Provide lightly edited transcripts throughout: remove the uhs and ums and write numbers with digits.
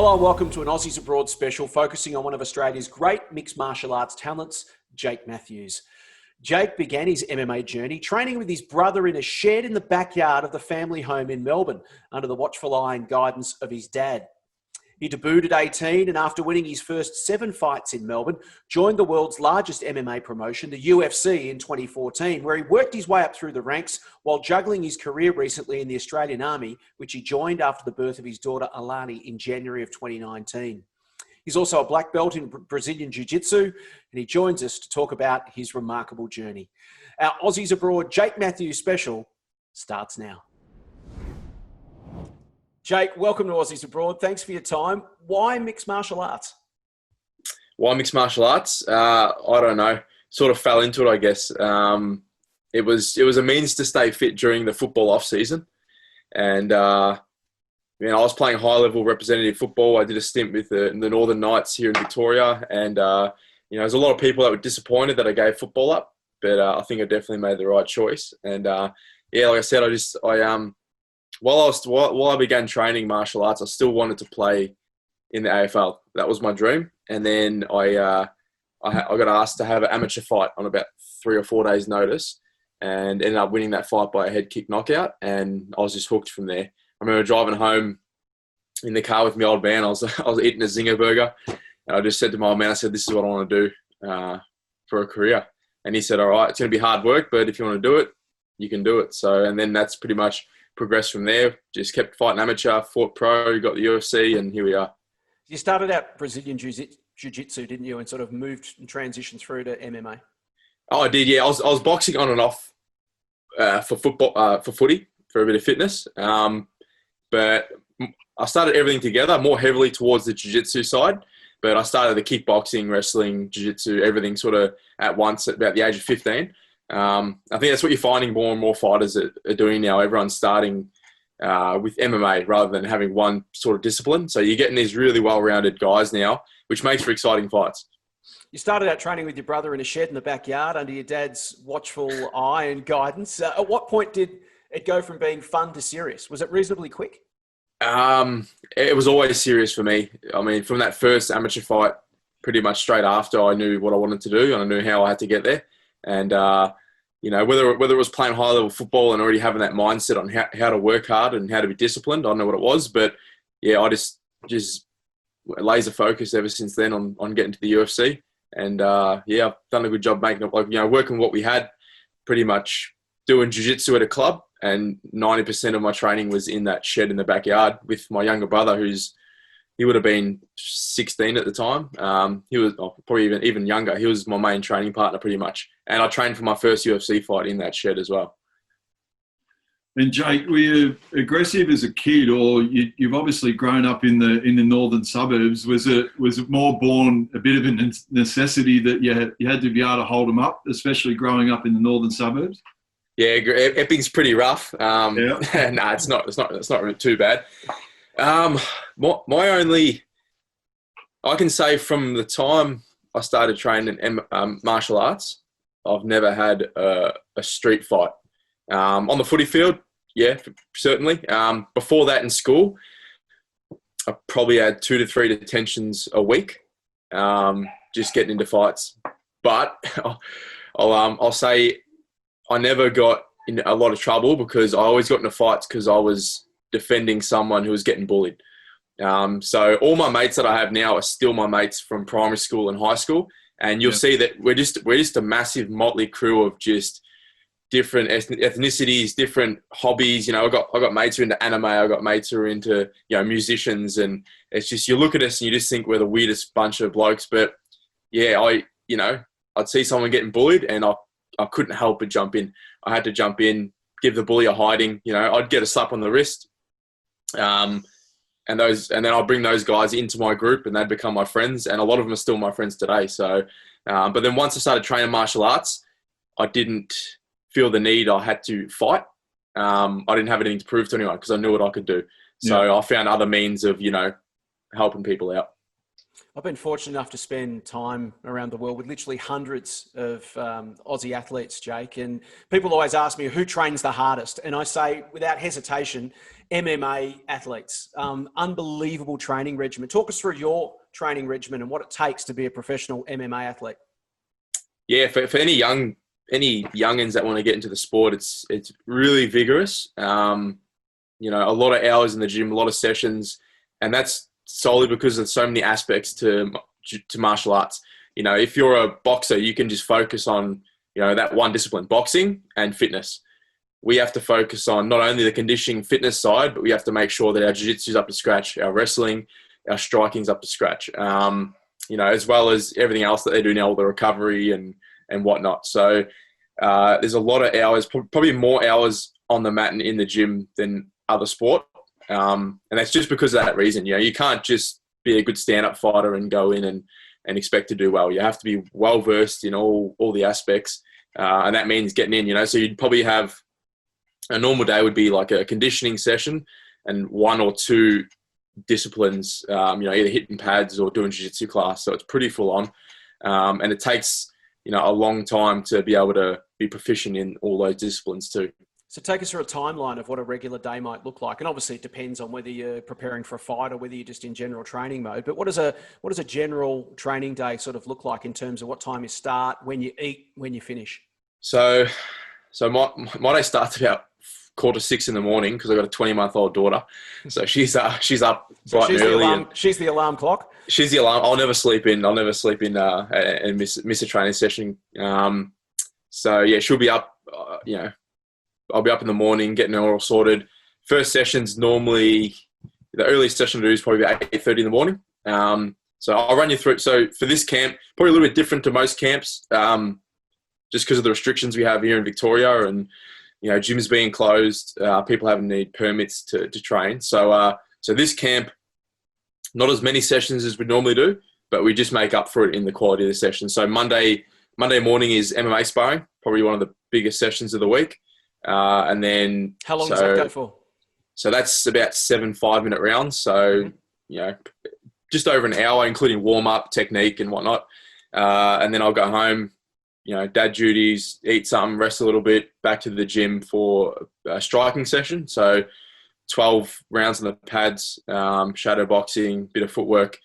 Hello and welcome to an Aussies Abroad special focusing on one of Australia's great mixed martial arts talents, Jake Matthews. Jake began his MMA journey training with his brother in a shed in the backyard of the family home in Melbourne under the watchful eye and guidance of his dad. He debuted at 18 and after winning his first 7 fights in Melbourne, joined the world's largest MMA promotion, the UFC, in 2014, where he worked his way up through the ranks while juggling his career recently in the Australian Army, which he joined after the birth of his daughter Alani in January of 2019. He's also a black belt in Brazilian Jiu-Jitsu, and he joins us to talk about his remarkable journey. Our Aussies Abroad Jake Matthews special starts now. Jake, welcome to Aussies Abroad. Thanks for your time. Why mixed martial arts? Why mixed martial arts? I don't know. Sort of fell into it, I guess. It was a means to stay fit during the football off season, and I was playing high level representative football. I did a stint with the Northern Knights here in Victoria, and there's a lot of people that were disappointed that I gave football up, but I think I definitely made the right choice. And like I said, While I began training martial arts, I still wanted to play in the AFL. That was my dream. And then I got asked to have an amateur fight on about 3 or 4 days' notice, and ended up winning that fight by a head kick knockout. And I was just hooked from there. I remember driving home in the car with my old man. I was eating a Zinger burger, and I just said to my old man, I said, "This is what I want to do for a career." And he said, "All right, it's going to be hard work, but if you want to do it, you can do it." So, and then that's pretty much progressed from there. Just kept fighting amateur, fought pro, got the UFC, and here we are. You started out Brazilian Jiu-Jitsu, didn't you, and sort of moved and transitioned through to MMA? Oh, I did, yeah. I was boxing on and off for football, for footy, for a bit of fitness. But I started everything together, more heavily towards the Jiu-Jitsu side. But I started the kickboxing, wrestling, Jiu-Jitsu, everything sort of at once at about the age of 15. I think that's what you're finding more and more fighters are doing now. Everyone's starting with MMA rather than having one sort of discipline. So you're getting these really well-rounded guys now, which makes for exciting fights. You started out training with your brother in a shed in the backyard under your dad's watchful eye and guidance. At what point did it go from being fun to serious? Was it reasonably quick? It was always serious for me. I mean, from that first amateur fight, pretty much straight after, I knew what I wanted to do and I knew how I had to get there. And whether it was playing high level football and already having that mindset on how to work hard and how to be disciplined, I don't know what it was, but yeah, I just laser focused ever since then on getting to the UFC. And I've done a good job making it, working what we had, pretty much doing jiu-jitsu at a club, and 90% of my training was in that shed in the backyard with my younger brother, he would have been 16 at the time. He was probably even younger. He was my main training partner pretty much. And I trained for my first UFC fight in that shed as well. And Jake, were you aggressive as a kid, or you've obviously grown up in the northern suburbs? Was it more born a bit of a necessity that you had to be able to hold them up, especially growing up in the northern suburbs? Yeah, Epping's pretty rough. No, it's not too bad. My only, I can say from the time I started training martial arts, I've never had a street fight. On the footy field, yeah, certainly. Before that in school, I probably had 2 to 3 detentions a week, just getting into fights. But I'll say I never got in a lot of trouble because I always got into fights because I was defending someone who was getting bullied. So all my mates that I have now are still my mates from primary school and high school. And you'll see that we're just a massive motley crew of just different ethnicities, different hobbies. I got mates who are into anime. I got mates who are into, musicians. And it's just, you look at us and you just think we're the weirdest bunch of blokes. But yeah, I'd see someone getting bullied and I couldn't help but jump in. I had to jump in, give the bully a hiding. I'd get a slap on the wrist. And then I'll bring those guys into my group and they'd become my friends. And a lot of them are still my friends today. So, but then once I started training martial arts, I didn't feel the need I had to fight. I didn't have anything to prove to anyone because I knew what I could do. So I found other means of, helping people out. I've been fortunate enough to spend time around the world with literally hundreds of Aussie athletes, Jake. And people always ask me who trains the hardest. And I say, without hesitation, MMA athletes. Unbelievable training regimen. Talk us through your training regimen and what it takes to be a professional MMA athlete. Yeah, for any youngins that want to get into the sport, it's really vigorous. You know, a lot of hours in the gym, a lot of sessions, and that's solely because there's so many aspects to martial arts. You know, if you're a boxer, you can just focus on, you know, that one discipline, boxing and fitness. We have to focus on not only the conditioning fitness side, but we have to make sure that our jiu-jitsu is up to scratch, our wrestling, our striking's up to scratch. You know, as well as everything else that they do now, all the recovery and whatnot. So there's a lot of hours, probably more hours on the mat and in the gym than other sport. And that's just because of that reason. You know, you can't just be a good stand-up fighter and go in and expect to do well. You have to be well-versed in all the aspects. And that means getting in, you know. So you'd probably have a normal day would be like a conditioning session and one or two disciplines, you know, either hitting pads or doing jiu-jitsu class. So it's pretty full on. And it takes, you know, a long time to be able to be proficient in all those disciplines too. So take us through a timeline of what a regular day might look like. And obviously it depends on whether you're preparing for a fight or whether you're just in general training mode. But what does a general training day sort of look like in terms of what time you start, when you eat, when you finish? So my day starts about 5:45 in the morning because I've got a 20-month-old daughter. So she's up bright and early. She's the alarm clock? She's the alarm. I'll never sleep in and miss a training session. So yeah, she'll be up, you know, I'll be up in the morning getting her all sorted. First session's normally, the earliest session to do is probably about 8:30 in the morning. So I'll run you through. So for this camp, probably a little bit different to most camps, just because of the restrictions we have here in Victoria and, you know, gyms being closed, people having need permits to train. So this camp, not as many sessions as we normally do, but we just make up for it in the quality of the session. So Monday morning is MMA sparring, probably one of the biggest sessions of the week. And then how long does that go for? So that's about 7 5-minute rounds. So, you know, just over an hour, including warm up, technique and whatnot. And then I'll go home, you know, dad duties, eat something, rest a little bit, back to the gym for a striking session. So 12 rounds on the pads, shadow boxing, bit of footwork.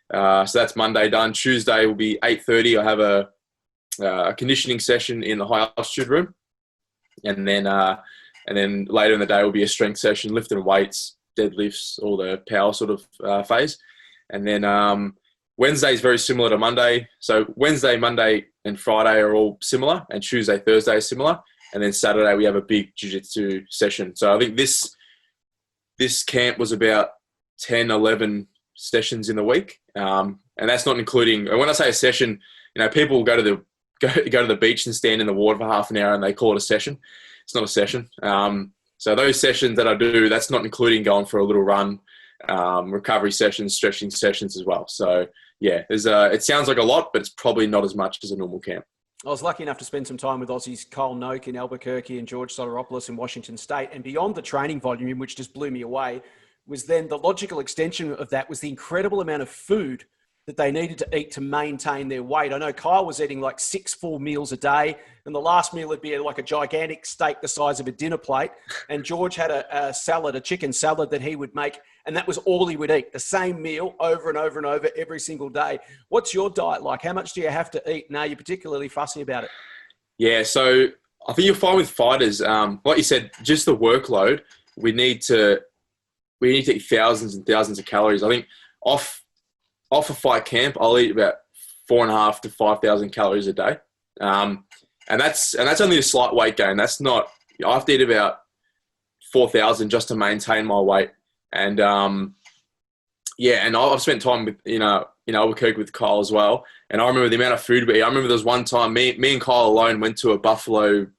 So that's Monday done. Tuesday will be 8:30. I have a conditioning session in the high altitude room. And then later in the day will be a strength session, lifting weights, deadlifts, all the power sort of phase. And then Wednesday is very similar to Monday. So Wednesday, Monday, and Friday are all similar, and Tuesday, Thursday is similar. And then Saturday we have a big jiu-jitsu session. So I think this camp was about 10, 11 sessions in the week, and that's not including. And when I say a session, you know, people will go to the beach and stand in the water for half an hour and they call it a session. It's not a session. So those sessions that I do, that's not including going for a little run, recovery sessions, stretching sessions as well. So yeah, it sounds like a lot, but it's probably not as much as a normal camp. I was lucky enough to spend some time with Aussies Cole Noak in Albuquerque and George Soteropoulos in Washington State. And beyond the training volume, which just blew me away, was then the logical extension of that was the incredible amount of food that they needed to eat to maintain their weight. I know Kyle was eating like 6 full meals a day, and the last meal would be like a gigantic steak the size of a dinner plate. And George had a salad, a chicken salad that he would make, and that was all he would eat, the same meal over and over and over every single day. What's your diet like? How much do you have to eat? And are you particularly fussy about it? Yeah, so I think you'll find with fighters, like you said, just the workload, we need to eat thousands and thousands of calories. I think off a fight camp, I'll eat about 4,500 to 5,000 calories a day. And that's only a slight weight gain. That's not, I have to eat about 4,000 just to maintain my weight. And, yeah, and I've spent time with, in Albuquerque with Kyle as well. And I remember the amount of food we eat. I remember there was one time me and Kyle alone went to a Buffalo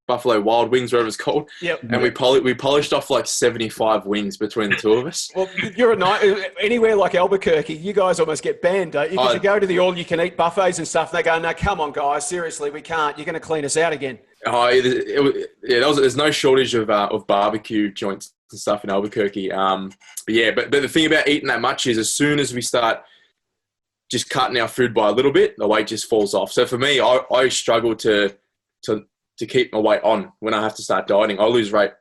Wild Wings, whatever it's called. Yep. And we polished off like 75 wings between the two of us. Well, you're anywhere like Albuquerque, you guys almost get banned, don't you? Because you go to the all-you-can-eat buffets and stuff, and they go, no, come on, guys, seriously, we can't. You're going to clean us out again. There's no shortage of barbecue joints and stuff in Albuquerque. But the thing about eating that much is, as soon as we start just cutting our food by a little bit, the weight just falls off. So for me, I struggle to keep my weight on when I have to start dieting. I lose weight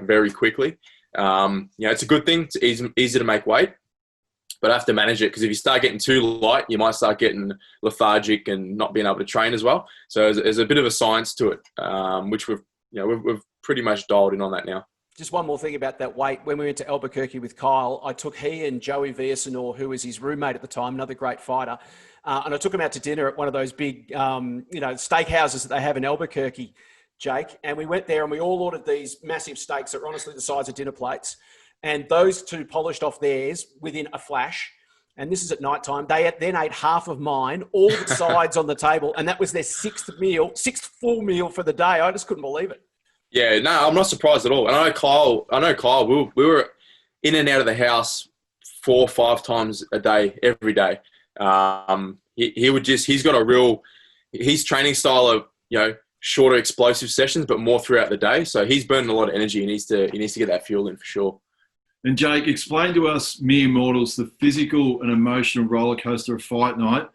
very quickly. It's a good thing. It's easy to make weight, but I have to manage it, because if you start getting too light, you might start getting lethargic and not being able to train as well. So there's a bit of a science to it, which we've pretty much dialed in on that now. Just one more thing about that weight. When we went to Albuquerque with Kyle, I took he and Joey Villasenor, who was his roommate at the time, another great fighter, and I took him out to dinner at one of those big, steakhouses that they have in Albuquerque, Jake. And we went there and we all ordered these massive steaks that were honestly the size of dinner plates. And those two polished off theirs within a flash. And this is at night time. They then ate half of mine, all the sides on the table. And that was their sixth full meal for the day. I just couldn't believe it. Yeah, no, I'm not surprised at all. And I know Kyle, we were in and out of the house 4 or 5 times a day, every day. He's got his training style of, shorter explosive sessions, but more throughout the day. So he's burning a lot of energy. He needs to get that fuel in for sure. And Jake, explain to us mere mortals the physical and emotional roller coaster of fight night.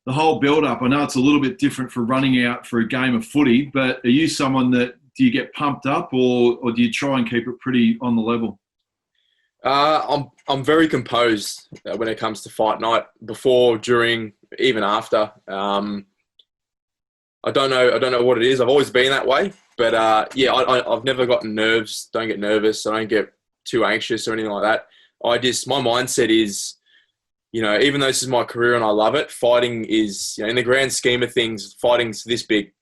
The whole build-up, I know it's a little bit different for running out for a game of footy, but are you someone that, do you get pumped up, or do you try and keep it pretty on the level? I'm very composed when it comes to fight night, before, during, even after. I don't know what it is. I've always been that way, but I've never gotten nerves. Don't get nervous. I don't get too anxious or anything like that. My mindset is, even though this is my career and I love it, fighting is, in the grand scheme of things, fighting's this big.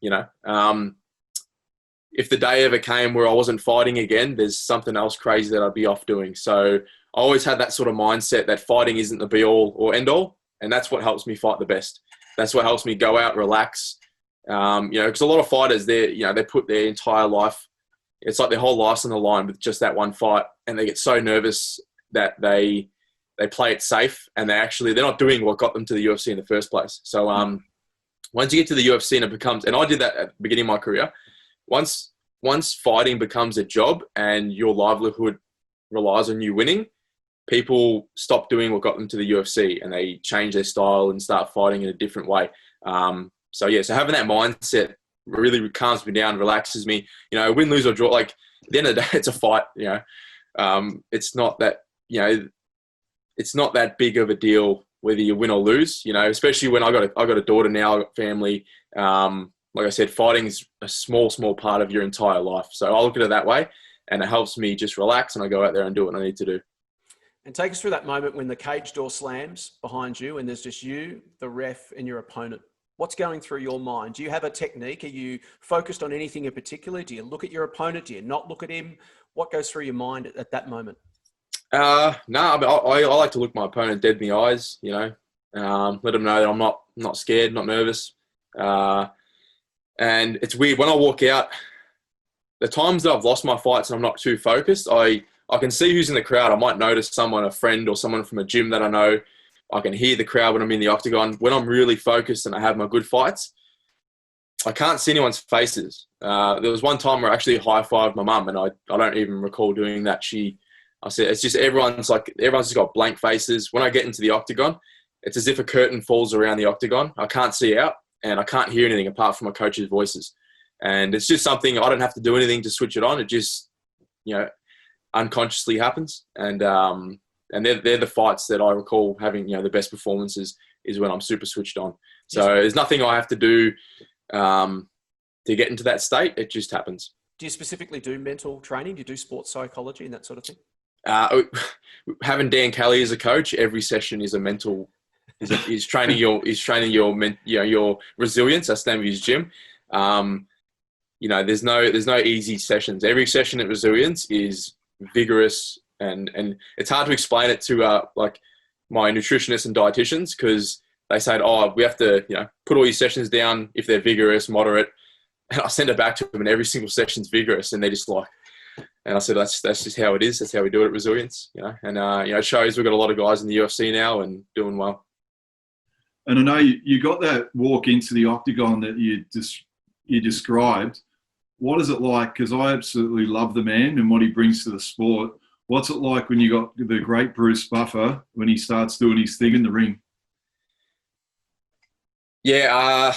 If the day ever came where I wasn't fighting again, there's something else crazy that I'd be off doing. So I always had that sort of mindset that fighting isn't the be all or end all, and that's what helps me fight the best. That's what helps me go out, relax. Because a lot of fighters, they put their entire life, it's like their whole life's on the line with just that one fight, and they get so nervous that they play it safe, and they're not doing what got them to the UFC in the first place. So once you get to the UFC and it becomes, and I did that at the beginning of my career, once fighting becomes a job and your livelihood relies on you winning, people stop doing what got them to the UFC and they change their style and start fighting in a different way. So having that mindset really calms me down, relaxes me. Win, lose or draw. Like, at the end of the day, it's a fight. It's not that. It's not that big of a deal whether you win or lose. Especially when I got a daughter now, I got family. Like I said, fighting is a small part of your entire life. So I look at it that way, and it helps me just relax, and I go out there and do what I need to do. And take us through that moment when the cage door slams behind you and there's just you, the ref, and your opponent. What's going through your mind? Do you have a technique? Are you focused on anything in particular? Do you look at your opponent? Do you not look at him? What goes through your mind at that moment? I like to look my opponent dead in the eyes, let them know that I'm not scared, not nervous. And it's weird, when I walk out, the times that I've lost my fights and I'm not too focused, I can see who's in the crowd. I might notice someone, a friend or someone from a gym that I know. I can hear the crowd when I'm in the octagon. When I'm really focused and I have my good fights, I can't see anyone's faces. There was one time where I actually high-fived my mum, and I don't even recall doing that. I said, it's just everyone's just got blank faces. When I get into the octagon, it's as if a curtain falls around the octagon. I can't see out, and I can't hear anything apart from my coach's voices. And it's just something, I don't have to do anything to switch it on. It just, unconsciously happens. And they're the fights that I recall having, the best performances is when I'm super switched on. So there's nothing I have to do to get into that state. It just happens. Do you specifically do mental training? Do you do sports psychology and that sort of thing? Having Dan Kelly as a coach, every session is a mental, is training your resilience. That's the name of his gym. There's no easy sessions. Every session at Resilience is vigorous, and it's hard to explain it to like my nutritionists and dietitians, because they say, we have to put all your sessions down if they're vigorous, moderate, and I send it back to them, and every single session's vigorous, and they're just like, and I said that's just how it is. That's how we do it at Resilience, And it shows we've got a lot of guys in the UFC now and doing well. And I know you got that walk into the octagon that you described. what is it like? Because I absolutely love the man and what he brings to the sport. What's it like when you got the great Bruce Buffer when he starts doing his thing in the ring? Yeah,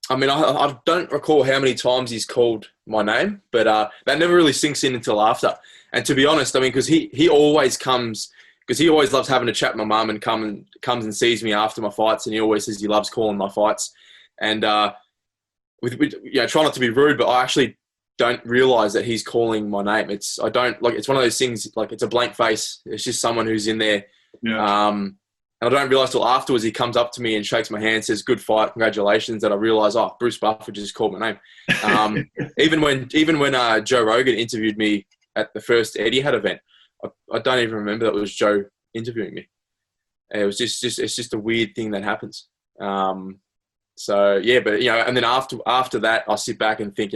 I mean, I don't recall how many times he's called my name, but that never really sinks in until after. And to be honest, I mean, because he always comes, because he always loves having a chat with my mum and comes and sees me after my fights, and he always says he loves calling my fights. And with try not to be rude, but I actually don't realise that he's calling my name. It's one of those things, like it's a blank face. It's just someone who's in there. Yeah. And I don't realise till afterwards he comes up to me and shakes my hand, says, "Good fight, congratulations," that I realise, oh, Bruce Buffer just called my name. Even when Joe Rogan interviewed me at the first Etihad event, I don't even remember that it was Joe interviewing me. And it was it's just a weird thing that happens. So yeah, but and then after that, I sit back and think,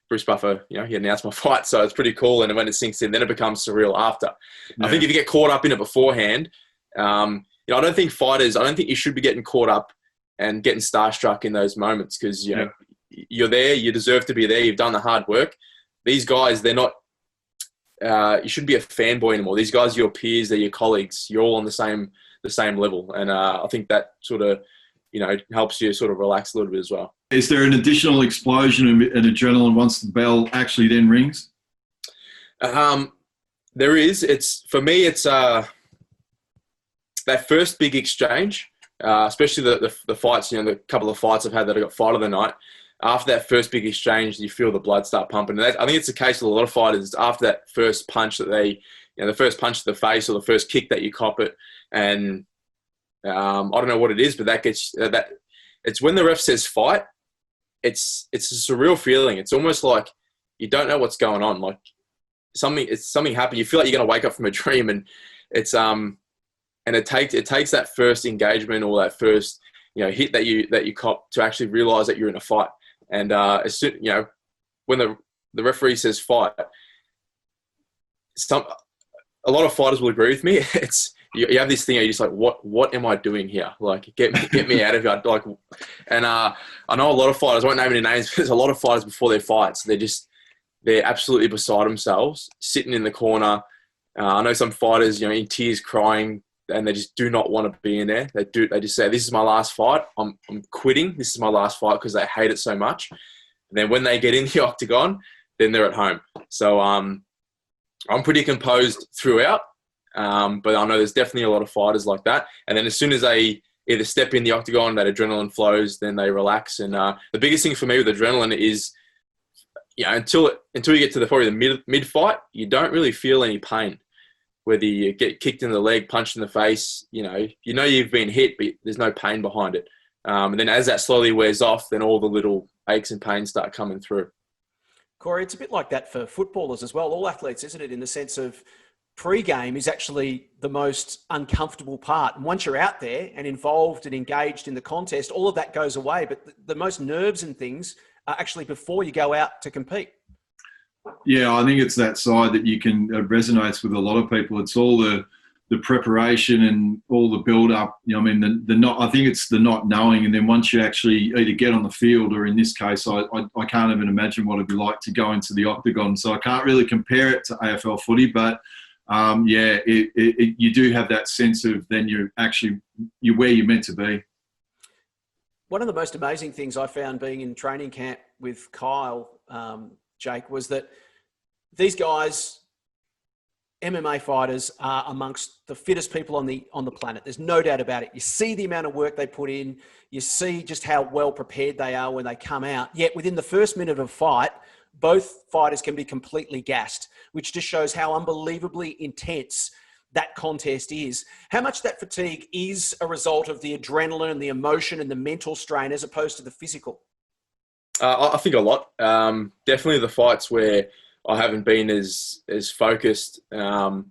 Bruce Buffer, he announced my fight, so it's pretty cool. And when it sinks in, then it becomes surreal after. Yeah. I think if you get caught up in it beforehand, I don't think you should be getting caught up and getting starstruck in those moments because, you're there, you deserve to be there, you've done the hard work. These guys, they're not, you shouldn't be a fanboy anymore. These guys are your peers, they're your colleagues. You're all on the same level. And I think that sort of, helps you sort of relax a little bit as well. Is there an additional explosion and adrenaline once the bell actually then rings? There is. For me, it's that first big exchange, especially the fights, the couple of fights I've had that I got fight of the night. After that first big exchange, you feel the blood start pumping. And I think it's the case with a lot of fighters. After that first punch that the first punch to the face or the first kick that you cop it, and I don't know what it is, but that gets that. It's when the ref says fight. It's a surreal feeling. It's almost like you don't know what's going on. Like something happened. You feel like you're going to wake up from a dream, and it's and it takes that first engagement or that first hit that you cop to actually realise that you're in a fight. And as soon when the referee says fight, a lot of fighters will agree with me. It's you have this thing. You're just like, what am I doing here? Like, get me out of here. Like, and I know a lot of fighters. I won't name any names, but there's a lot of fighters before their fights. They're absolutely beside themselves, sitting in the corner. I know some fighters, in tears, crying, and they just do not want to be in there. They just say, "This is my last fight. I'm quitting. This is my last fight," because they hate it so much. And then when they get in the octagon, then they're at home. So I'm pretty composed throughout. But I know there's definitely a lot of fighters like that. And then as soon as they either step in the octagon, that adrenaline flows, then they relax. And the biggest thing for me with adrenaline is, until you get to probably the mid fight, you don't really feel any pain. Whether you get kicked in the leg, punched in the face, you've been hit, but there's no pain behind it. And then as that slowly wears off, then all the little aches and pains start coming through. Corey, it's a bit like that for footballers as well. All athletes, isn't it? In the sense of pre-game is actually the most uncomfortable part. And once you're out there and involved and engaged in the contest, all of that goes away. But the most nerves and things are actually before you go out to compete. Yeah, I think it's that side that you can resonates with a lot of people. It's all the preparation and all the build up. I think it's the not knowing, and then once you actually either get on the field, or in this case, I can't even imagine what it'd be like to go into the octagon. So I can't really compare it to AFL footy, but you do have that sense of then you're where you're meant to be. One of the most amazing things I found being in training camp with Kyle, Jake, was that these guys, MMA fighters, are amongst the fittest people on the planet. There's no doubt about it. You see the amount of work they put in. You see just how well prepared they are when they come out. Yet within the first minute of a fight, both fighters can be completely gassed, which just shows how unbelievably intense that contest is. How much that fatigue is a result of the adrenaline and the emotion and the mental strain as opposed to the physical? I think a lot. Definitely the fights where I haven't been as focused. Maybe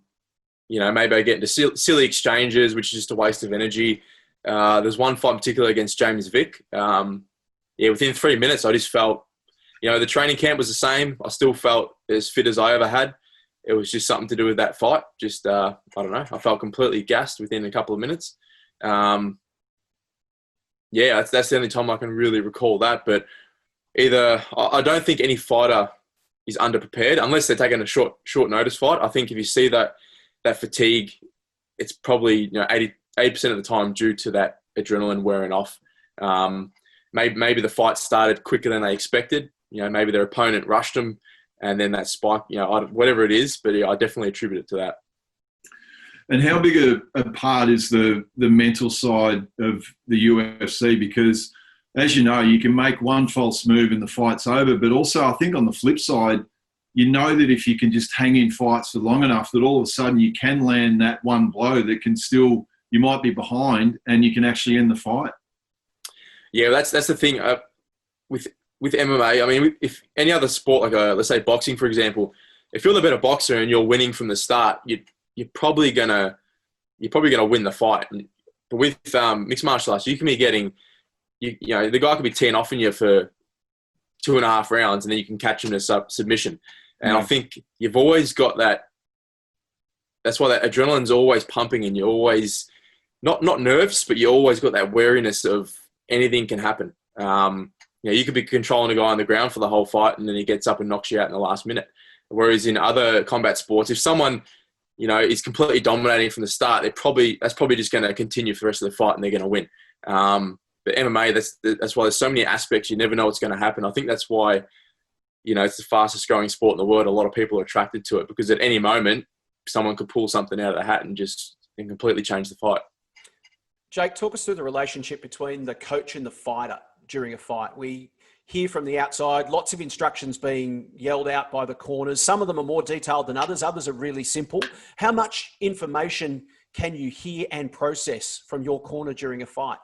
I get into silly exchanges, which is just a waste of energy. There's one fight in particular against James Vick. Within 3 minutes, I just felt, the training camp was the same. I still felt as fit as I ever had. It was just something to do with that fight. Just, I don't know. I felt completely gassed within a couple of minutes. That's the only time I can really recall that. But either I don't think any fighter is underprepared unless they're taking a short notice fight. I think if you see that fatigue, it's probably 80% of the time due to that adrenaline wearing off. Maybe the fight started quicker than they expected. Maybe their opponent rushed them, and then that spike. Whatever it is, but I definitely attribute it to that. And how big a part is the mental side of the UFC? Because, as you know, you can make one false move and the fight's over. But also, I think on the flip side, you know that if you can just hang in fights for long enough, that all of a sudden you can land that one blow that can still, you might be behind and you can actually end the fight. Yeah, that's the thing with MMA. I mean, if any other sport, like let's say boxing, for example, if you're the better boxer and you're winning from the start, you're probably gonna win the fight. But with mixed martial arts, you can be getting, the guy could be teeing off on you for 2.5 rounds, and then you can catch him to submission. And I think you've always got that. That's why that adrenaline's always pumping, and you're always not nervous, but you always got that wariness of anything can happen. You could be controlling a guy on the ground for the whole fight, and then he gets up and knocks you out in the last minute. Whereas in other combat sports, if someone is completely dominating from the start, that's probably just going to continue for the rest of the fight, and they're going to win. But MMA, that's why there's so many aspects. You never know what's going to happen. I think that's why, it's the fastest growing sport in the world. A lot of people are attracted to it because at any moment, someone could pull something out of the hat and completely change the fight. Jake, talk us through the relationship between the coach and the fighter during a fight. We hear from the outside, lots of instructions being yelled out by the corners. Some of them are more detailed than others. Others are really simple. How much information can you hear and process from your corner during a fight?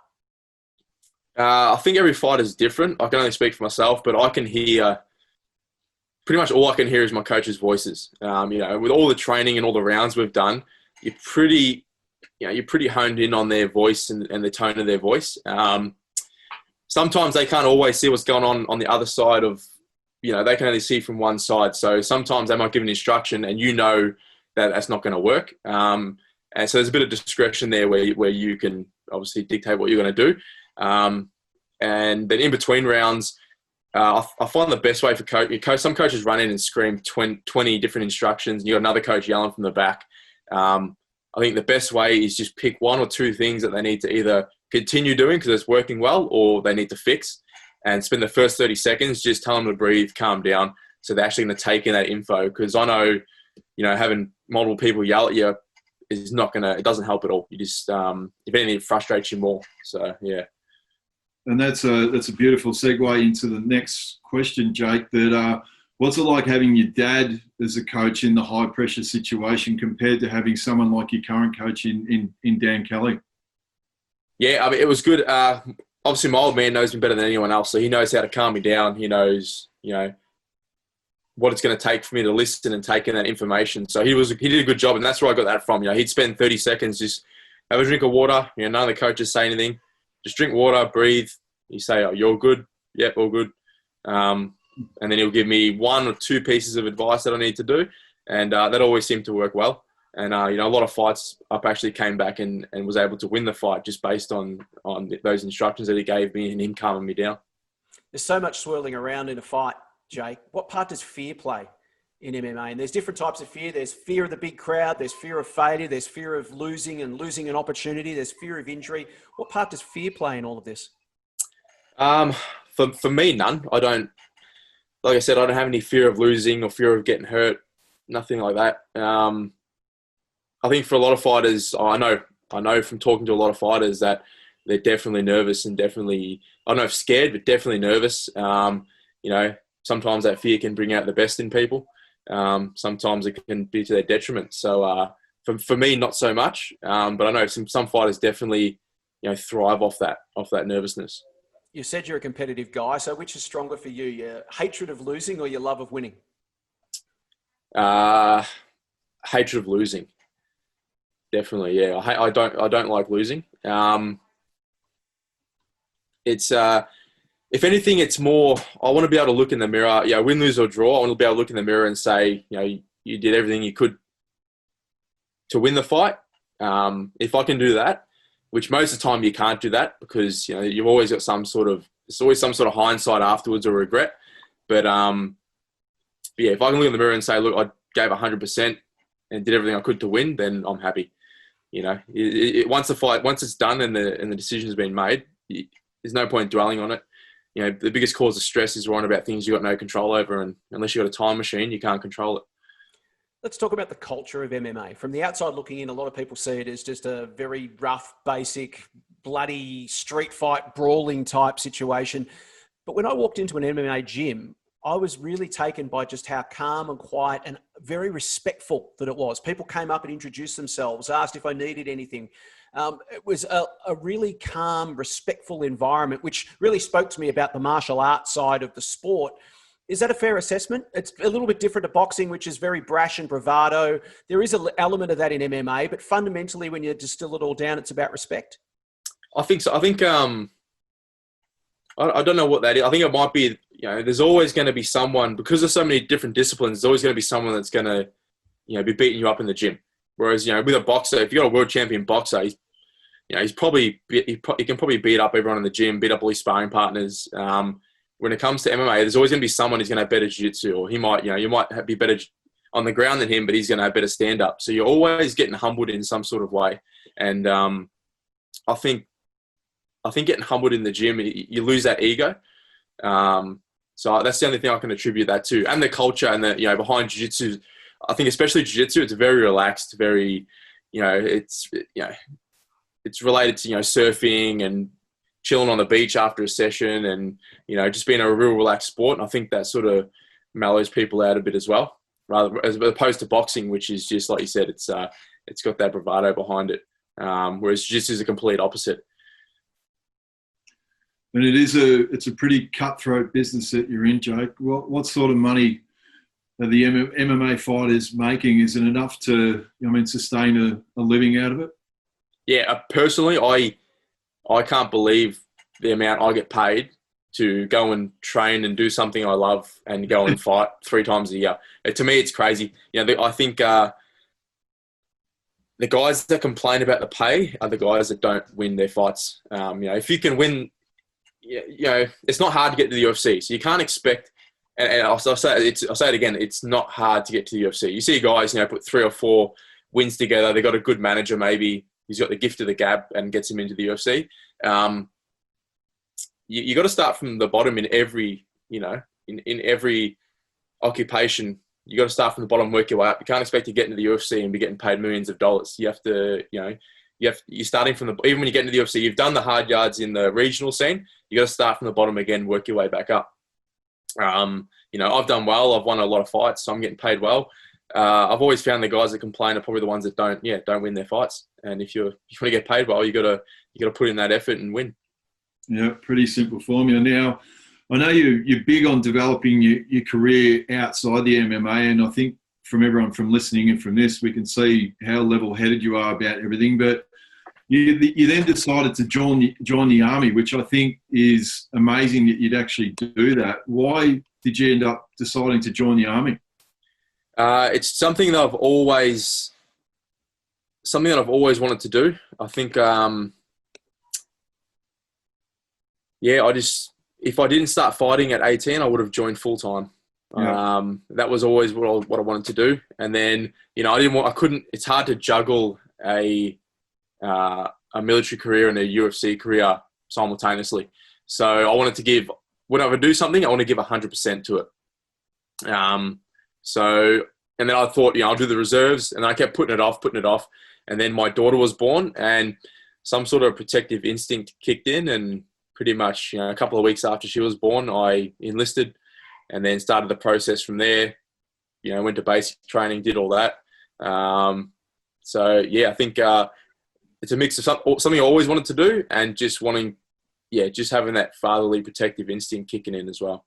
I think every fight is different. I can only speak for myself, but I can hear, pretty much all I can hear is my coach's voices. With all the training and all the rounds we've done, you're pretty honed in on their voice and the tone of their voice. Sometimes they can't always see what's going on the other side of, they can only see from one side. So sometimes they might give an instruction and that that's not going to work. And so there's a bit of discretion there where you can obviously dictate what you're going to do. And then in between rounds, I find the best way for some coaches run in and scream 20 different instructions, and you got another coach yelling from the back. I think the best way is just pick one or two things that they need to either continue doing because it's working well, or they need to fix, and spend the first 30 seconds just telling them to breathe, calm down. So they're actually going to take in that info, because I know, having multiple people yell at you it doesn't help at all. You just, if anything, it frustrates you more. So, yeah. And that's a beautiful segue into the next question, Jake, what's it like having your dad as a coach in the high pressure situation compared to having someone like your current coach in Dan Kelly? Yeah, I mean, it was good. Obviously, my old man knows me better than anyone else, so he knows how to calm me down. He knows, what it's going to take for me to listen and take in that information. So he did a good job, and that's where I got that from. He'd spend 30 seconds, just have a drink of water. None of the coaches say anything. Just drink water, breathe. You say, "Oh, you're good." Yep, all good. And then he'll give me 1 or 2 pieces of advice that I need to do, and that always seemed to work well. And a lot of fights up actually came back and was able to win the fight just based on those instructions that he gave me and him calming me down. There's so much swirling around in a fight, Jake. What part does fear play in MMA? And there's different types of fear. There's fear of the big crowd. There's fear of failure. There's fear of losing an opportunity. There's fear of injury. What part does fear play in all of this? For me, none. I don't. Like I said, I don't have any fear of losing or fear of getting hurt. Nothing like that. I think for a lot of fighters, I know from talking to a lot of fighters that they're definitely nervous and definitely, I don't know if scared, but definitely nervous. Sometimes that fear can bring out the best in people. Sometimes it can be to their detriment. So for me, not so much. But I know some fighters definitely, thrive off that nervousness. You said you're a competitive guy. So which is stronger for you, your hatred of losing or your love of winning? Hatred of losing. Definitely, yeah. I don't like losing. It's if anything, it's more. I want to be able to look in the mirror. Win, lose or draw. I want to be able to look in the mirror and say, you did everything you could to win the fight. If I can do that, which most of the time you can't do that because you've always got some sort of It's always some sort of hindsight afterwards or regret. But yeah, if I can look in the mirror and say, look, I gave 100% and did everything I could to win, then I'm happy. You know, once it's done and the decision's been made, there's no point dwelling on it. You know, the biggest cause of stress is worrying about things you've got no control over, and unless you've got a time machine, you can't control it. Let's talk about the culture of MMA. From the outside looking in, a lot of people see it as just a very rough, basic, bloody street fight, brawling type situation. But when I walked into an MMA gym, I was really taken by just how calm and quiet and very respectful that it was. People came up and introduced themselves, asked if I needed anything. It was a really calm, respectful environment, which really spoke to me about the martial arts side of the sport. Is that a fair assessment? It's a little bit different to boxing, which is very brash and bravado. There is an element of that in MMA, but fundamentally, when you distill it all down, it's about respect. I think so. I think I don't know what that is. I think it might be, you know, there's always going to be someone, because there's so many different disciplines, there's always going to be someone that's going to, you know, be beating you up in the gym. Whereas, you know, with a boxer, if you've got a world champion boxer, he can probably beat up everyone in the gym, beat up all his sparring partners. When it comes to MMA, there's always going to be someone who's going to have better jiu-jitsu, or he might, you might be better on the ground than him, but he's going to have better stand-up. So you're always getting humbled in some sort of way. And I think getting humbled in the gym, you lose that ego. So that's the only thing I can attribute that to. And the culture and the, you know, behind jiu-jitsu, I think especially jiu-jitsu, it's very relaxed, very, you know, it's related to, you know, surfing and chilling on the beach after a session and, you know, just being a real relaxed sport. And I think that sort of mellows people out a bit as well, rather as opposed to boxing, which is just, like you said, it's got that bravado behind it. Whereas jiu-jitsu is a complete opposite. And it's a pretty cutthroat business that you're in, Jake. What sort of money are the MMA fighters making? Is it enough to, sustain a living out of it? Yeah, personally, I can't believe the amount I get paid to go and train and do something I love and go and fight 3 times a year. To me, it's crazy. You know, I think the guys that complain about the pay are the guys that don't win their fights. You know, if you can win, you know, it's not hard to get to the UFC. So you can't expect, and I'll say it again, it's not hard to get to the UFC. You see guys, you know, put 3 or 4 wins together. They got a good manager, maybe he's got the gift of the gab and gets him into the UFC. You got to start from the bottom in every, you know, in every occupation. You got to start from the bottom, work your way up. You can't expect to get into the UFC and be getting paid millions of dollars. You have to, you know, you're starting from even when you get into the UFC, you've done the hard yards in the regional scene. You got to start from the bottom again, work your way back up. You know, I've done well. I've won a lot of fights, so I'm getting paid well. I've always found the guys that complain are probably the ones that don't win their fights. And if you want to get paid well, you got to put in that effort and win. Yeah, pretty simple formula. Now, I know you're big on developing your career outside the MMA, and I think from everyone from listening and from this, we can see how level-headed you are about everything. But you then decided to join the army, which I think is amazing that you'd actually do that. Why did you end up deciding to join the army? It's something that I've always wanted to do. I think, if I didn't start fighting at 18, I would have joined full time. Yeah. That was always what I wanted to do. And then, you know, it's hard to juggle a military career and a UFC career simultaneously. So I wanted to give, whenever I do something, I want to give 100% to it. And then I thought, you know, I'll do the reserves, and I kept putting it off. And then my daughter was born, and some sort of protective instinct kicked in, and pretty much, you know, a couple of weeks after she was born, I enlisted and then started the process from there. You know, went to basic training, did all that. I think it's a mix of something I always wanted to do and just having that fatherly protective instinct kicking in as well.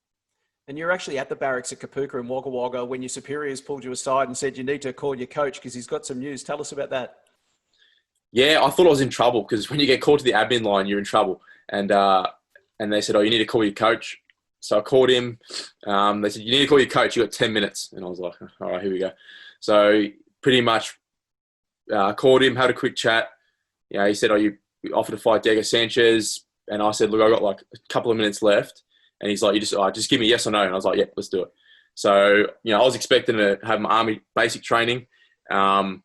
And you're actually at the barracks at Kapuka in Wagga Wagga when your superiors pulled you aside and said you need to call your coach because he's got some news. Tell us about that. Yeah, I thought I was in trouble because when you get called to the admin line, you're in trouble. And they said, you need to call your coach. So I called him. They said, you need to call your coach. You got 10 minutes. And I was like, all right, here we go. So pretty much called him, had a quick chat. You know, he said, you offered to fight Diego Sanchez. And I said, look, I got like a couple of minutes left. And he's like, just give me yes or no. And I was like, yeah, let's do it. So, I was expecting to have my army basic training. And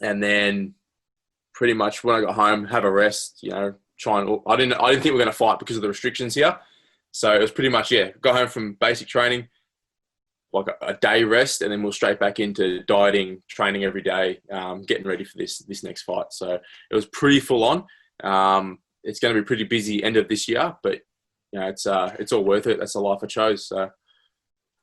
then pretty much when I got home, have a rest, I didn't think we were going to fight because of the restrictions here. So it was pretty much, got home from basic training, like a day rest, and then we'll straight back into dieting, training every day, getting ready for this next fight. So it was pretty full on. It's going to be pretty busy end of this year, but it's all worth it. That's the life I chose. So.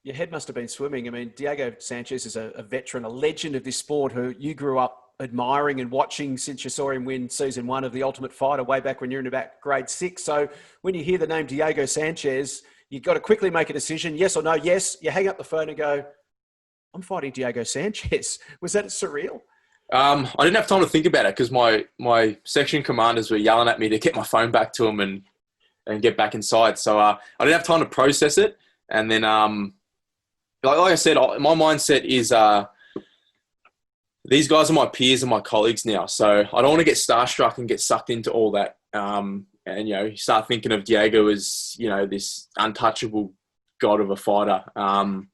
Your head must have been swimming. I mean, Diego Sanchez is a veteran, a legend of this sport who you grew up admiring and watching since you saw him win season 1 of The Ultimate Fighter way back when you're in about grade 6. So when you hear the name Diego Sanchez, you've got to quickly make a decision, yes or no. Yes, you hang up the phone and go, I'm fighting Diego Sanchez. Was that surreal? I didn't have time to think about it because my section commanders were yelling at me to get my phone back to them and get back inside. So I didn't have time to process it. And then, like I said, my mindset is these guys are my peers and my colleagues now. So I don't want to get starstruck and get sucked into all that. And, you start thinking of Diego as, this untouchable god of a fighter. I'm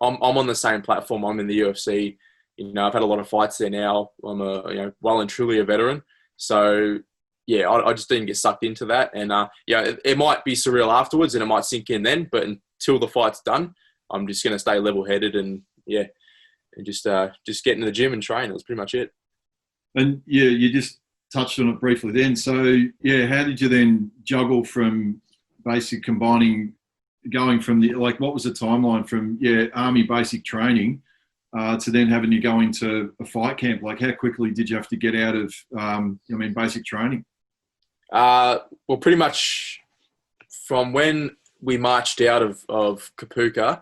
on the same platform. I'm in the UFC. I've had a lot of fights there now. I'm well and truly a veteran. So, I just didn't get sucked into that. And, it might be surreal afterwards and it might sink in then. But until the fight's done, I'm just going to stay level-headed and just get in the gym and train. That's pretty much it. And, you just touched on it briefly then. So, how did you then juggle from basic combining, going from what was the timeline from, army basic training to then having you go into a fight camp? Like, how quickly did you have to get out of, basic training? Well, pretty much from when we marched out of Kapuka,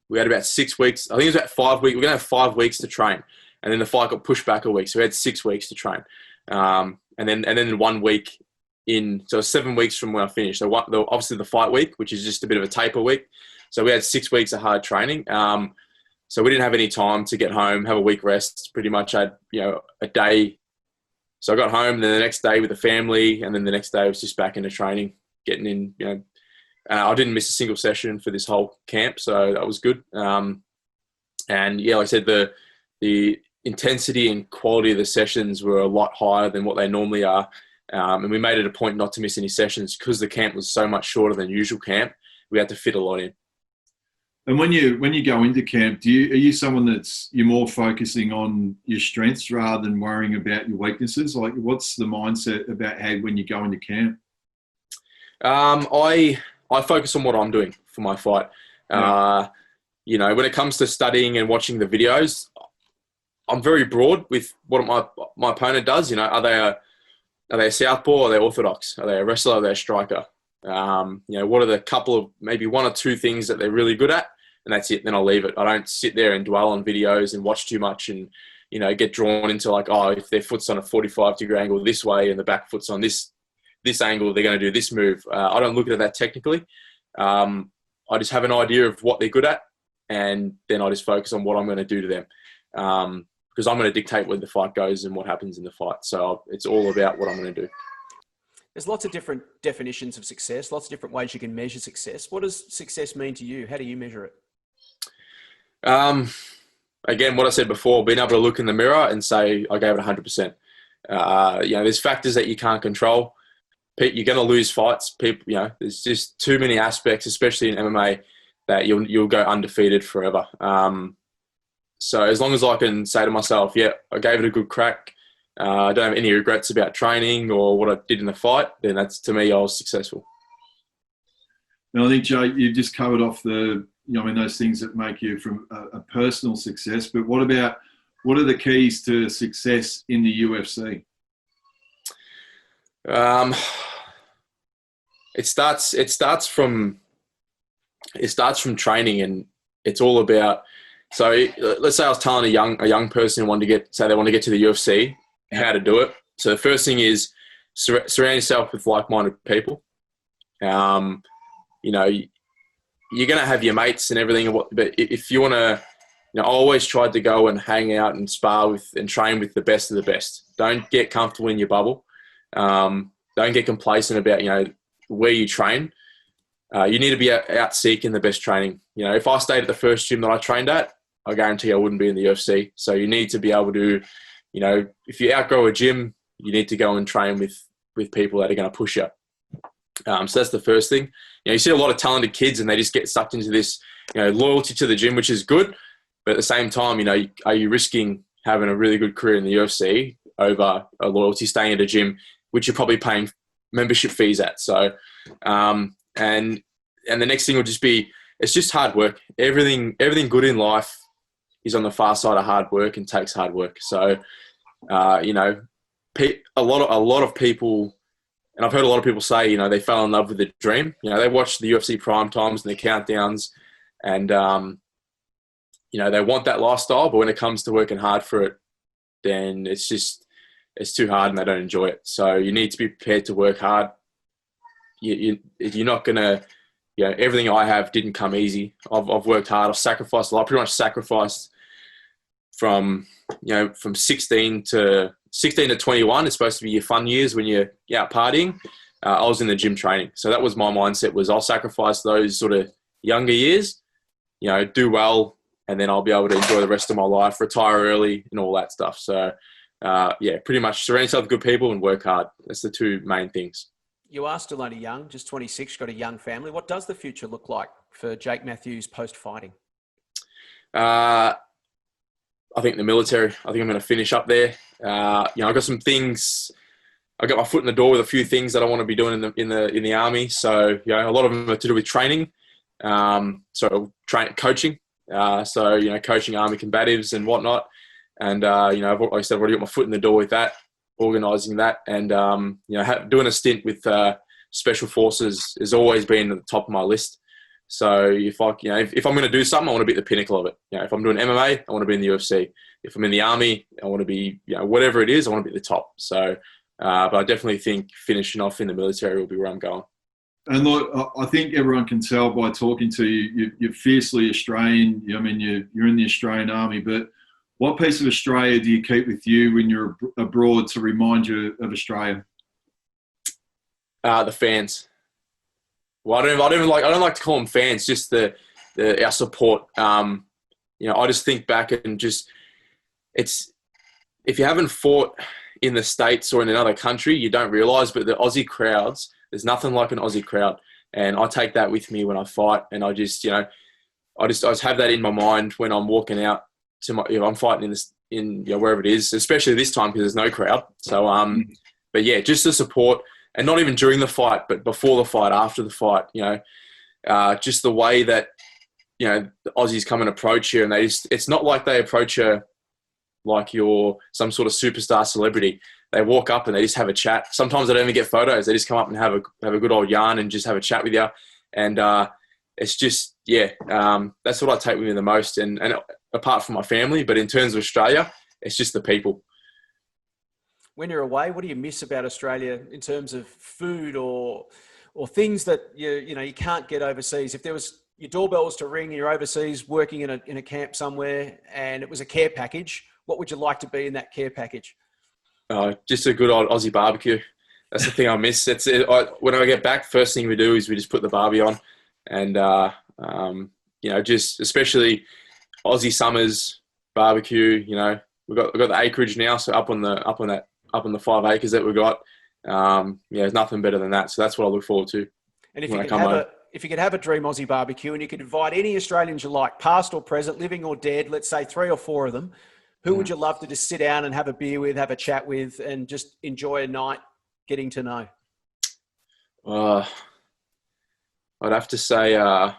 we had about 6 weeks. I think it was about 5 weeks. We're going to have 5 weeks to train. And then the fight got pushed back a week. So we had 6 weeks to train. And then 1 week in, so 7 weeks from when I finished. So obviously the fight week, which is just a bit of a taper week. So we had 6 weeks of hard training. So we didn't have any time to get home, have a week rest. Pretty much had, a day. So I got home, then the next day with the family, and then the next day I was just back into training, getting in, I didn't miss a single session for this whole camp, so that was good. And like I said, the intensity and quality of the sessions were a lot higher than what they normally are. And we made it a point not to miss any sessions because the camp was so much shorter than usual camp. We had to fit a lot in. And when you go into camp, are you someone you're more focusing on your strengths rather than worrying about your weaknesses? Like, what's the mindset about when you go into camp? I focus on what I'm doing for my fight. Yeah. When it comes to studying and watching the videos, I'm very broad with what my opponent does. Are they a southpaw? Are they orthodox? Are they a wrestler? Are they a striker? What are the couple of maybe 1 or 2 things that they're really good at? And that's it. Then I'll leave it. I don't sit there and dwell on videos and watch too much and, get drawn into if their foot's on a 45-degree angle this way and the back foot's on this angle, they're going to do this move. I don't look at that technically. I just have an idea of what they're good at, and then I just focus on what I'm going to do to them. Because I'm going to dictate where the fight goes and what happens in the fight. So it's all about what I'm going to do. There's lots of different definitions of success, lots of different ways you can measure success. What does success mean to you? How do you measure it? Again, what I said before, being able to look in the mirror and say, I gave it 100%. There's factors that you can't control. You're going to lose fights. People, there's just too many aspects, especially in MMA, that you'll go undefeated forever. So as long as I can say to myself, I gave it a good crack. I don't have any regrets about training or what I did in the fight, then that's, to me, I was successful. Now, I think, Jake, you've just covered off those things that make you from a personal success, but what are the keys to success in the UFC? It starts from training, and it's all about. So let's say I was telling a young person who wanted to they want to get to the UFC, how to do it. So the first thing is surround yourself with like-minded people. You're going to have your mates and everything, but if you want to, I always tried to go and hang out and spar with and train with the best of the best. Don't get comfortable in your bubble. don't get complacent about, where you train. You need to be out seeking the best training. If I stayed at the first gym that I trained at, I guarantee I wouldn't be in the UFC. So you need to be able to, if you outgrow a gym, you need to go and train with people that are going to push you. So that's the first thing. You see a lot of talented kids and they just get sucked into this, loyalty to the gym, which is good. But at the same time, are you risking having a really good career in the UFC over a loyalty staying at a gym, which you're probably paying membership fees at? So, and the next thing will just be, it's just hard work. Everything good in life is on the far side of hard work and takes hard work. So, a lot of people, and I've heard a lot of people say, they fell in love with the dream. They watch the UFC prime times and the countdowns and, they want that lifestyle, but when it comes to working hard for it, then it's too hard and they don't enjoy it. So you need to be prepared to work hard. You're not going to, everything I have didn't come easy. I've worked hard. I've sacrificed a lot. I pretty much sacrificed from 16 to 21. It's supposed to be your fun years when you're out partying. I was in the gym training. So that was my mindset, was I'll sacrifice those sort of younger years, do well, and then I'll be able to enjoy the rest of my life, retire early and all that stuff. So, pretty much surround yourself with good people and work hard. That's the two main things. You are still only young, just 26, got a young family. What does the future look like for Jake Matthews post-fighting? I think the military. I think I'm going to finish up there. I've got some things. I got my foot in the door with a few things that I want to be doing in the army. So, a lot of them are to do with training. Coaching. Coaching army combatives and whatnot. And, like I said, I've already got my foot in the door with that, organising that. And, doing a stint with Special Forces has always been at the top of my list. So if I'm going to do something, I want to be at the pinnacle of it. If I'm doing MMA, I want to be in the UFC. If I'm in the army, I want to be, whatever it is, I want to be at the top. So, but I definitely think finishing off in the military will be where I'm going. And look, I think everyone can tell by talking to you, you're fiercely Australian. You're in the Australian Army. But what piece of Australia do you keep with you when you're abroad to remind you of Australia? The fans. Well, I don't like to call them fans. Just our support. I just think back and if you haven't fought in the States or in another country, you don't realise. But the Aussie crowds. There's nothing like an Aussie crowd, and I take that with me when I fight. And I just have that in my mind when I'm walking out to I'm fighting in wherever it is, especially this time because there's no crowd. So, but yeah, just the support, and not even during the fight, but before the fight, after the fight. Just the way that the Aussies come and approach you, and it's not like they approach you like you're some sort of superstar celebrity. They walk up and they just have a chat. Sometimes they don't even get photos. They just come up and have a good old yarn and just have a chat with you. And it's just, that's what I take with me the most. And apart from my family, but in terms of Australia, it's just the people. When you're away, what do you miss about Australia in terms of food or things that you can't get overseas? If there was your doorbell was to ring and you're overseas working in a camp somewhere and it was a care package, what would you like to be in that care package? Just a good old Aussie barbecue. That's the thing I miss. That's it. When I get back, first thing we do is we just put the barbie on, and just especially Aussie summers barbecue. We've got the acreage now, so up on the 5 acres that we got. There's nothing better than that. So that's what I look forward to. And if you could have a dream Aussie barbecue, and you could invite any Australians you like, past or present, living or dead, let's say 3 or 4 of them. Who would you love to just sit down and have a beer with, have a chat with, and just enjoy a night getting to know? I'd have to say I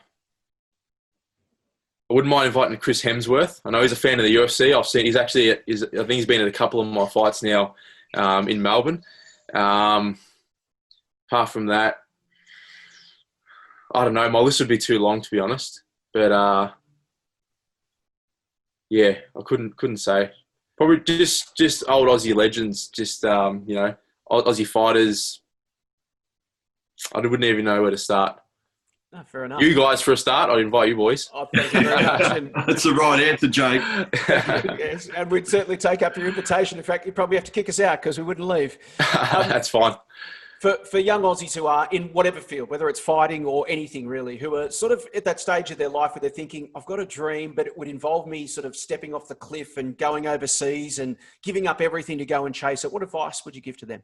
wouldn't mind inviting Chris Hemsworth. I know he's a fan of the UFC. I've seen I think he's been at a couple of my fights now in Melbourne. Apart from that, I don't know. My list would be too long, to be honest. But I couldn't say. Probably just old Aussie legends, just Aussie fighters. I wouldn't even know where to start. No, fair enough. You guys for a start. I'd invite you boys. Oh, thank you very much. That's the right answer, Jake. Yes, and we'd certainly take up your invitation. In fact, you'd probably have to kick us out because we wouldn't leave. That's fine. For young Aussies who are in whatever field, whether it's fighting or anything really, who are sort of at that stage of their life where they're thinking, I've got a dream, but it would involve me sort of stepping off the cliff and going overseas and giving up everything to go and chase it, what advice would you give to them?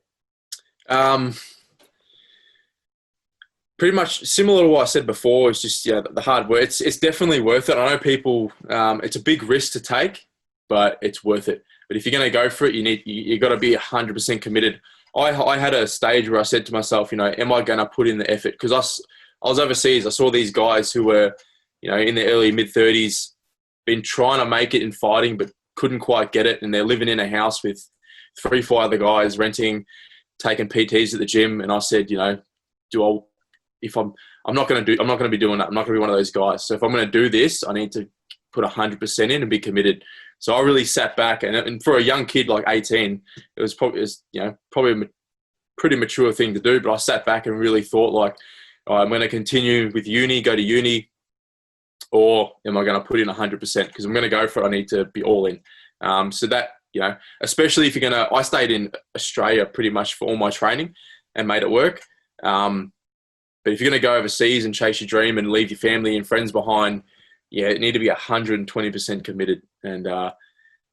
Pretty much similar to what I said before. It's just, the hard work. It's definitely worth it. I know people, it's a big risk to take, but it's worth it. But if you're going to go for it, you got to be 100% committed. I had a stage where I said to myself, am I going to put in the effort? Because I was overseas. I saw these guys who were, in their early mid-30s, been trying to make it in fighting, but couldn't quite get it. And they're living in a house with 3-4 other guys, renting, taking PTs at the gym. And I said, I'm not going to be doing that. I'm not going to be one of those guys. So if I'm going to do this, I need to put 100% in and be committed. So I really sat back, and for a young kid like 18, it was probably a pretty mature thing to do. But I sat back and really thought, like, I'm going to continue with go to uni, or am I going to put in 100%? Because I'm going to go for it. I need to be all in. So that, especially if you're going to, I stayed in Australia pretty much for all my training and made it work. But if you're going to go overseas and chase your dream and leave your family and friends behind, you need to be 120% committed. And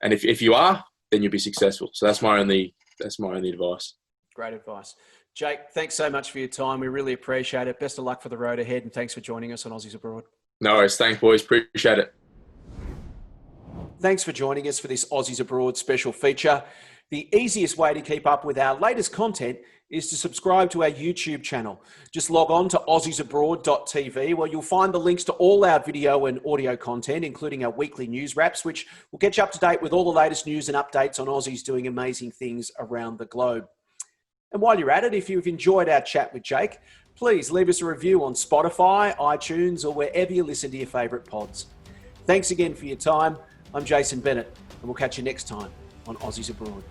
if you are, then you'll be successful. So that's my only advice. Great advice. Jake, thanks so much for your time. We really appreciate it. Best of luck for the road ahead, and thanks for joining us on Aussies Abroad. No worries. Thanks, boys. Appreciate it. Thanks for joining us for this Aussies Abroad special feature. The easiest way to keep up with our latest content is to subscribe to our YouTube channel. Just log on to AussiesAbroad.tv, where you'll find the links to all our video and audio content, including our weekly news wraps, which will get you up to date with all the latest news and updates on Aussies doing amazing things around the globe. And while you're at it, if you've enjoyed our chat with Jake, please leave us a review on Spotify, iTunes, or wherever you listen to your favourite pods. Thanks again for your time. I'm Jason Bennett, and we'll catch you next time on Aussies Abroad.